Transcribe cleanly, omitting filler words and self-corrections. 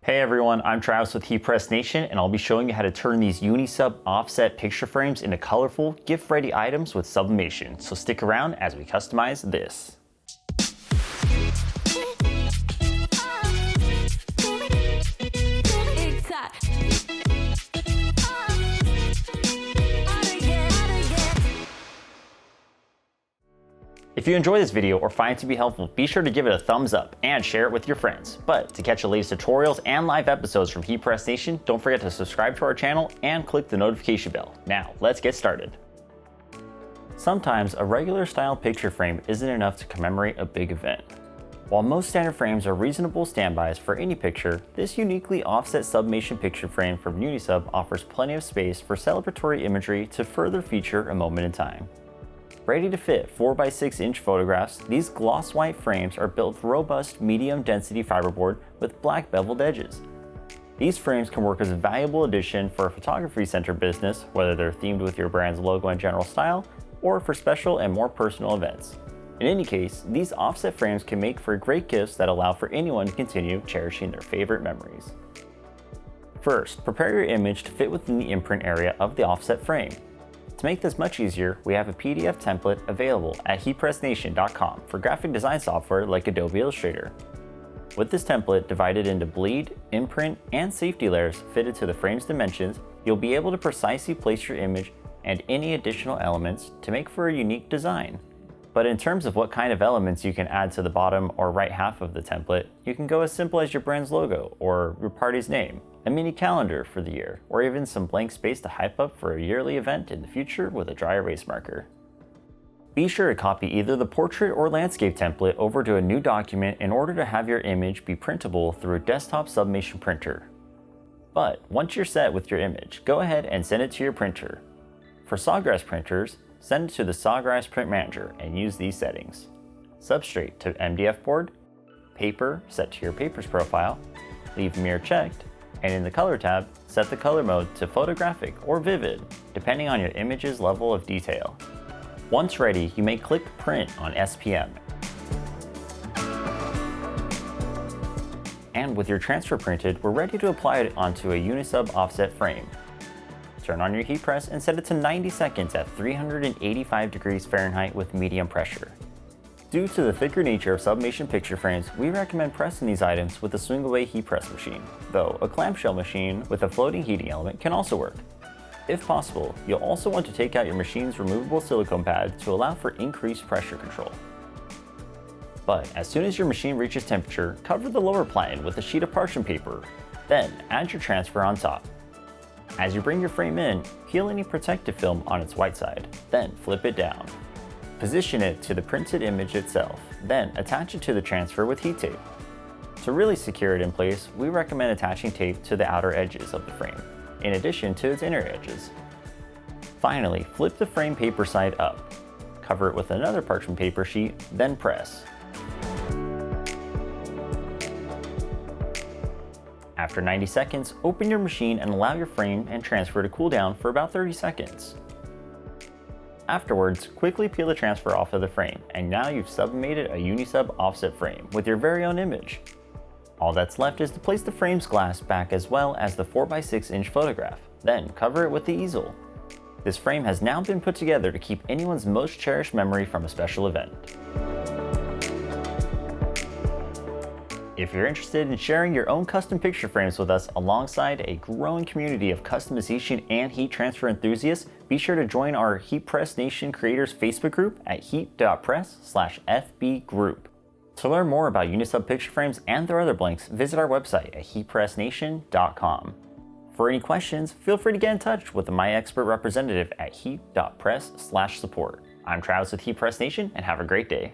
Hey everyone, I'm Travis with HPN Nation, and I'll be showing you how to turn these Unisub offset picture frames into colorful, gift-ready items with sublimation. So stick around as we customize this. If you enjoy this video or find it to be helpful, be sure to give it a thumbs up and share it with your friends. But to catch the latest tutorials and live episodes from HPN Nation, don't forget to subscribe to our channel and click the notification bell. Now, let's get started. Sometimes a regular style picture frame isn't enough to commemorate a big event. While most standard frames are reasonable standbys for any picture, this uniquely offset sublimation picture frame from Unisub offers plenty of space for celebratory imagery to further feature a moment in time. Ready to fit 4x6 inch photographs, these gloss white frames are built with robust medium density fiberboard with black beveled edges. These frames can work as a valuable addition for a photography center business, whether they're themed with your brand's logo and general style, or for special and more personal events. In any case, these offset frames can make for great gifts that allow for anyone to continue cherishing their favorite memories. First, prepare your image to fit within the imprint area of the offset frame. To make this much easier, we have a PDF template available at hpressnation.com for graphic design software like Adobe Illustrator. With this template divided into bleed, imprint, and safety layers fitted to the frame's dimensions, you'll be able to precisely place your image and any additional elements to make for a unique design. But in terms of what kind of elements you can add to the bottom or right half of the template, you can go as simple as your brand's logo or your party's name, a mini calendar for the year, or even some blank space to hype up for a yearly event in the future with a dry erase marker. Be sure to copy either the portrait or landscape template over to a new document in order to have your image be printable through a desktop sublimation printer. But once you're set with your image, go ahead and send it to your printer. For Sawgrass printers, send it to the Sawgrass Print Manager and use these settings. Substrate to MDF board, paper set to your paper's profile, leave mirror checked, and in the color tab, set the color mode to photographic or vivid, depending on your image's level of detail. Once ready, you may click print on SPM. And with your transfer printed, we're ready to apply it onto a Unisub offset frame. Turn on your heat press and set it to 90 seconds at 385 degrees Fahrenheit with medium pressure. Due to the thicker nature of sublimation picture frames, we recommend pressing these items with a swing-away heat press machine, though a clamshell machine with a floating heating element can also work. If possible, you'll also want to take out your machine's removable silicone pad to allow for increased pressure control. But as soon as your machine reaches temperature, cover the lower plane with a sheet of parchment paper, then add your transfer on top. As you bring your frame in, peel any protective film on its white side, then flip it down. Position it to the printed image itself, then attach it to the transfer with heat tape. To really secure it in place, we recommend attaching tape to the outer edges of the frame, in addition to its inner edges. Finally, flip the frame paper side up. Cover it with another parchment paper sheet, then press. After 90 seconds, open your machine and allow your frame and transfer to cool down for about 30 seconds. Afterwards, quickly peel the transfer off of the frame, and now you've sublimated a Unisub offset frame with your very own image. All that's left is to place the frame's glass back as well as the 4x6 inch photograph, then cover it with the easel. This frame has now been put together to keep anyone's most cherished memory from a special event. If you're interested in sharing your own custom picture frames with us alongside a growing community of customization and heat transfer enthusiasts, be sure to join our HPN Nation Creators Facebook group at heat.press/FB group. To learn more about Unisub picture frames and their other blanks, visit our website at hpressnation.com. For any questions, feel free to get in touch with the My Expert representative at heat.press/support. I'm Travis with HPN Nation, and have a great day.